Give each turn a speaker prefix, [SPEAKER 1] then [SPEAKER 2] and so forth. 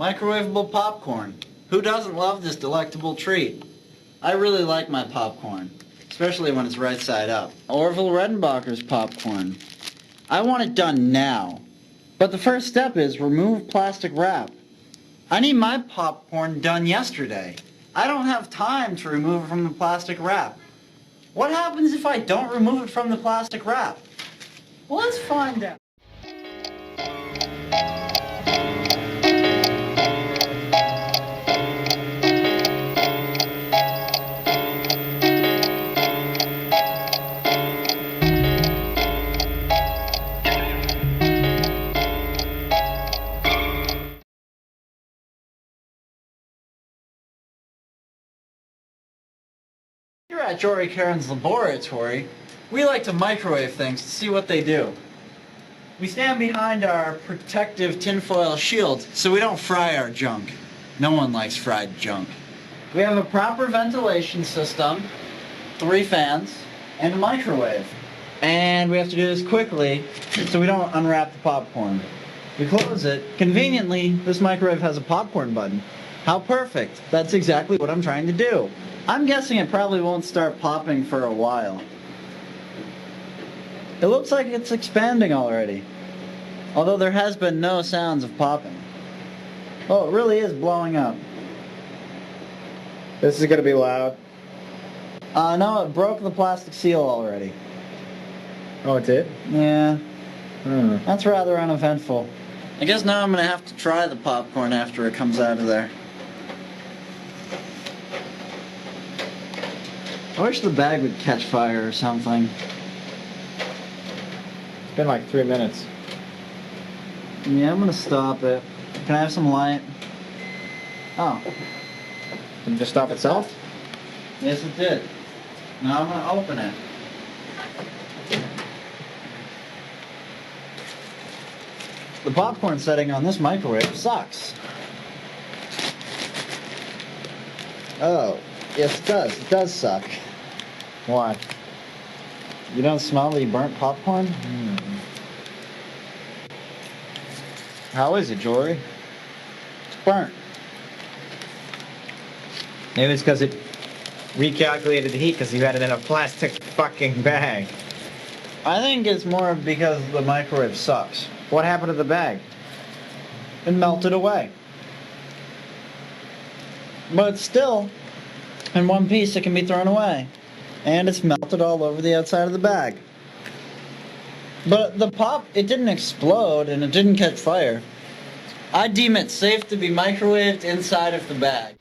[SPEAKER 1] Microwavable popcorn. Who doesn't love this delectable treat? I really like my popcorn, especially when it's right side up. Orville Redenbacher's popcorn. I want it done now. But the first step is remove plastic wrap. I need my popcorn done yesterday. I don't have time to remove it from the plastic wrap. What happens if I don't remove it from the plastic wrap? Well, let's find out. Here at Jory Karen's laboratory, we like to microwave things to see what they do. We stand behind our protective tinfoil shield so we don't fry our junk. No one likes fried junk. We have a proper ventilation system, 3 fans, and a microwave. And we have to do this quickly so we don't unwrap the popcorn. We close it. Conveniently, this microwave has a popcorn button. How perfect. That's exactly what I'm trying to do. I'm guessing it probably won't start popping for a while. It looks like it's expanding already, although there has been no sounds of popping. Oh, it really is blowing up.
[SPEAKER 2] This is gonna be loud.
[SPEAKER 1] No, it broke the plastic seal already.
[SPEAKER 2] Oh, it did?
[SPEAKER 1] Yeah. That's rather uneventful. I guess now I'm gonna have to try the popcorn after it comes out of there. I wish the bag would catch fire or something.
[SPEAKER 2] It's been like 3 minutes.
[SPEAKER 1] Yeah, I'm gonna stop it. Can I have some light? Oh.
[SPEAKER 2] Did it just stop itself?
[SPEAKER 1] Yes, it did. Now I'm gonna open it. The popcorn setting on this microwave sucks. Oh, yes it does. It does suck.
[SPEAKER 2] Why?
[SPEAKER 1] You don't smell the burnt popcorn?
[SPEAKER 2] How is it, Jory?
[SPEAKER 1] It's burnt.
[SPEAKER 2] Maybe it's because it recalculated the heat because you had it in a plastic fucking bag.
[SPEAKER 1] I think it's more because the microwave sucks.
[SPEAKER 2] What happened to the bag?
[SPEAKER 1] It melted away. But still, in one piece it can be thrown away. And it's melted all over the outside of the bag. But the pop, it didn't explode and it didn't catch fire. I deem it safe to be microwaved inside of the bag.